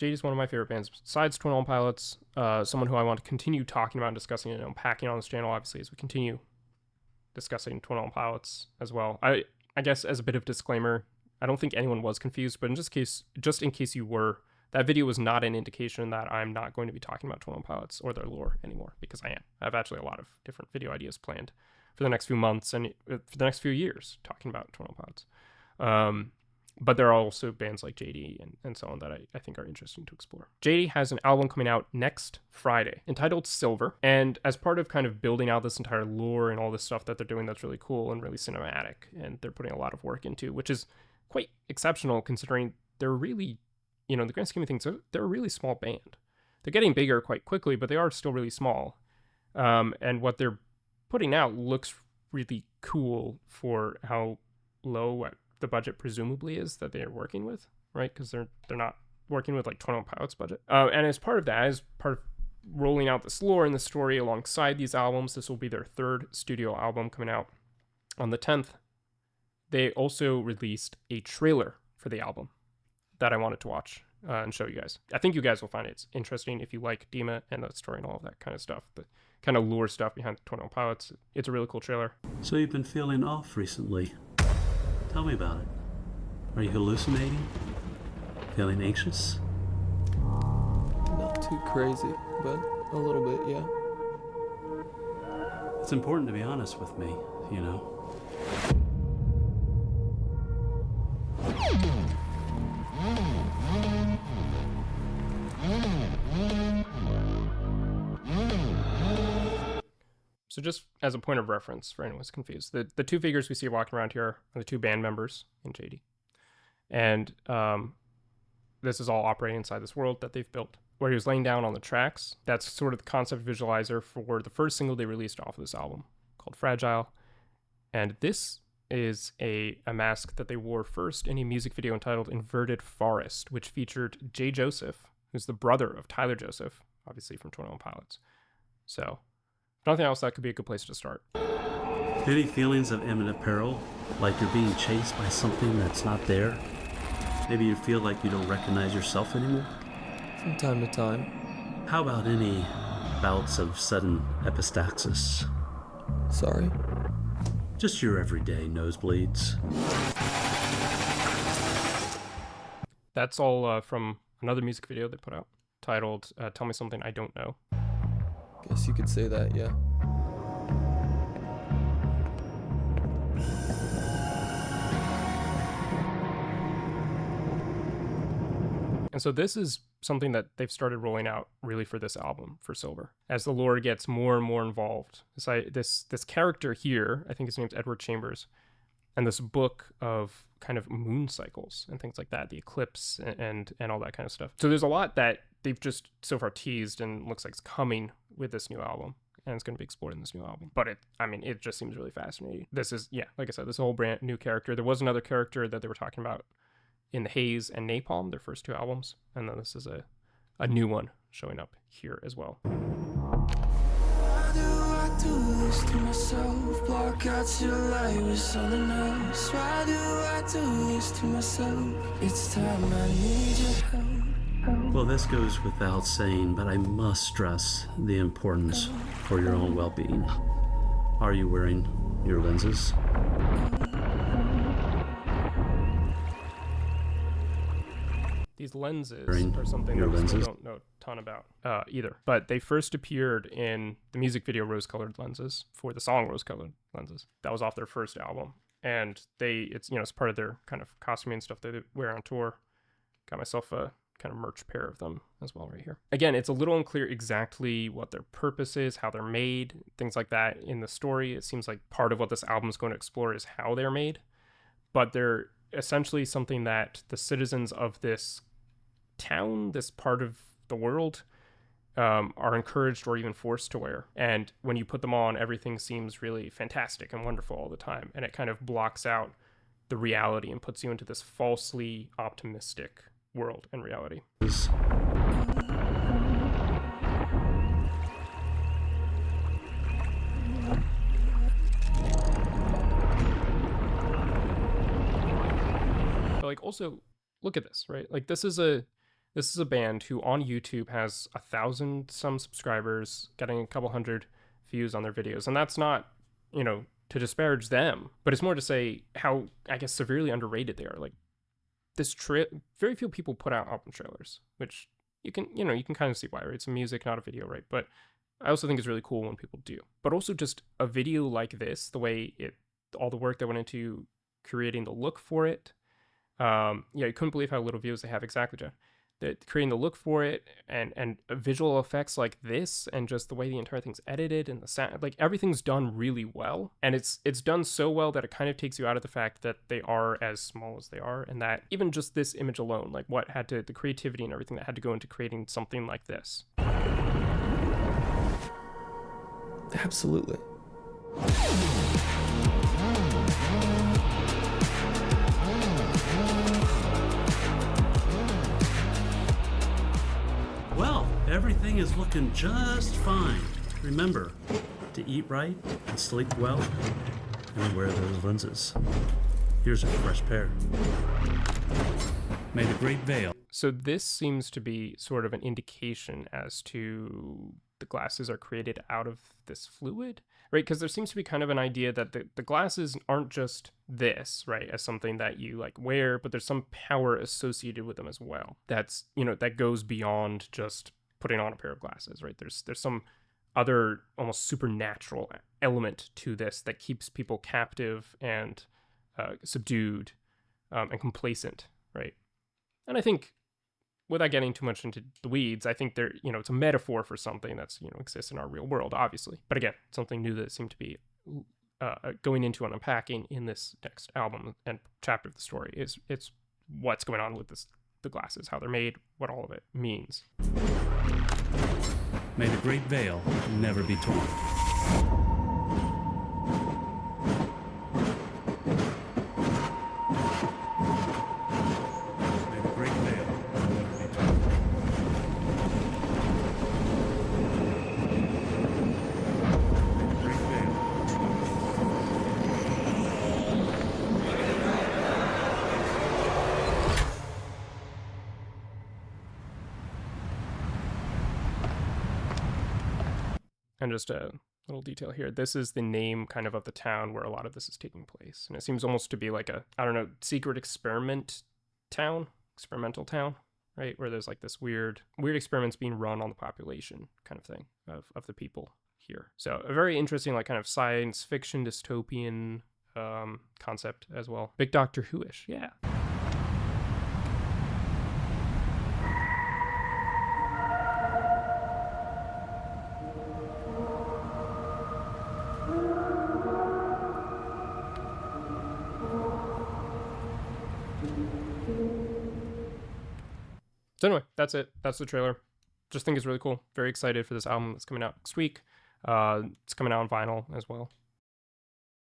Jady's one of my favorite bands besides 21 Pilots. Someone who I want to continue talking about and discussing and unpacking on this channel, obviously, as we continue discussing 21 Pilots as well. I guess as a bit of disclaimer, I don't think anyone was confused, but just in case you were, that video was not an indication that I'm not going to be talking about 21 Pilots or their lore anymore, because I am. I have actually a lot of different video ideas planned for the next few months and for the next few years talking about 21 Pilots. But there are also bands like Jady and so on that I think are interesting to explore. Jady has an album coming out next Friday entitled Silver. And as part of kind of building out this entire lore and all this stuff that they're doing that's really cool and really cinematic, and they're putting a lot of work into, which is quite exceptional considering they're really, in the grand scheme of things, they're a really small band. They're getting bigger quite quickly, but they are still really small. And what they're putting out looks really cool for how low the budget presumably is that they're working with, right? Because they're not working with like 21 Pilots budget. And as part of that, as part of rolling out this lore and the story alongside these albums, this will be their third studio album coming out on the 10th. They also released a trailer for the album that I wanted to watch and show you guys. I think you guys will find it interesting if you like Dima and the story and all of that kind of stuff, the kind of lore stuff behind 21 Pilots. It's a really cool trailer. So you've been feeling off recently. Tell me about it. Are you hallucinating? Feeling anxious? Not too crazy, but a little bit, yeah. It's important to be honest with me, So just as a point of reference for anyone who's confused, the two figures we see walking around here are the two band members in Jady. And this is all operating inside this world that they've built. Where he was laying down on the tracks, that's sort of the concept visualizer for the first single they released off of this album called Fragile. And this is a mask that they wore first in a music video entitled Inverted Forest, which featured Jay Joseph, who's the brother of Tyler Joseph, obviously from 21 Pilots. So, if nothing else, that could be a good place to start. Any feelings of imminent peril? Like you're being chased by something that's not there? Maybe you feel like you don't recognize yourself anymore? From time to time. How about any bouts of sudden epistaxis? Sorry? Just your everyday nosebleeds. That's all from another music video they put out titled Tell Me Something I Don't Know. Guess you could say that, yeah. And so this is something that they've started rolling out really for this album, for Silver. As the lore gets more and more involved, this character here, I think his name's Edward Chambers, and this book of kind of moon cycles and things like that, the eclipse and all that kind of stuff. So there's a lot that they've just so far teased and looks like it's coming with this new album, and it's going to be explored in this new album. But it just seems really fascinating. This is, like I said, this whole brand new character. There was another character that they were talking about in The Haze and Napalm, their first two albums, and then this is a new one showing up here as well. Why do I do this to myself? Block out your light with something else. Why do I do this to myself? It's time I need your help. Well, this goes without saying, but I must stress the importance for your own well-being. Are you wearing your lenses? These lenses are something that we still don't know a ton about either. But they first appeared in the music video Rose-Colored Lenses for the song Rose-Colored Lenses. That was off their first album. And it's part of their kind of costuming and stuff they wear on tour. Got myself a kind of merch pair of them as well right here. Again, it's a little unclear exactly what their purpose is, how they're made, things like that in the story. It seems like part of what this album is going to explore is how they're made. But they're essentially something that the citizens of this town, this part of the world, are encouraged or even forced to wear. And when you put them on, everything seems really fantastic and wonderful all the time. And it kind of blocks out the reality and puts you into this falsely optimistic world and reality. But also look at this, right? This is This is a band who on YouTube has 1,000 some subscribers, getting a couple hundred views on their videos. And that's not, you know, to disparage them, but it's more to say how, I guess, severely underrated they are. Like, very few people put out album trailers, which you can kind of see why, right? It's music, not a video, right? But I also think it's really cool when people do. But also just a video like this, the way all the work that went into creating the look for it. You couldn't believe how little views they have. Exactly, Jeff. Creating the look for it and visual effects like this, and just the way the entire thing's edited and the sound, like everything's done really well. And it's done so well that it kind of takes you out of the fact that they are as small as they are, and that even just this image alone, like the creativity and everything that had to go into creating something like this. Absolutely. Well, everything is looking just fine. Remember to eat right and sleep well and wear those lenses. Here's a fresh pair. May the great veil. So this seems to be sort of an indication as to the glasses are created out of this fluid, right? Because there seems to be kind of an idea that the glasses aren't just this, right, as something that you like wear, but there's some power associated with them as well. That's, that goes beyond just putting on a pair of glasses, right? There's some other almost supernatural element to this that keeps people captive and subdued and complacent, right? And I think, without getting too much into the weeds, I think it's a metaphor for something that's, exists in our real world, obviously. But again, something new that seemed to be going into and unpacking in this next album and chapter of the story it's what's going on with the glasses, how they're made, what all of it means. May the great veil never be torn. And just a little detail here. This is the name kind of the town where a lot of this is taking place. And it seems almost to be like secret experimental town, right? Where there's like this weird experiments being run on the population kind of thing of the people here. So a very interesting, like kind of science fiction dystopian concept as well. Big Doctor Who-ish, yeah. So anyway, that's it. That's the trailer. Just think it's really cool. Very excited for this album that's coming out next week. It's coming out on vinyl as well.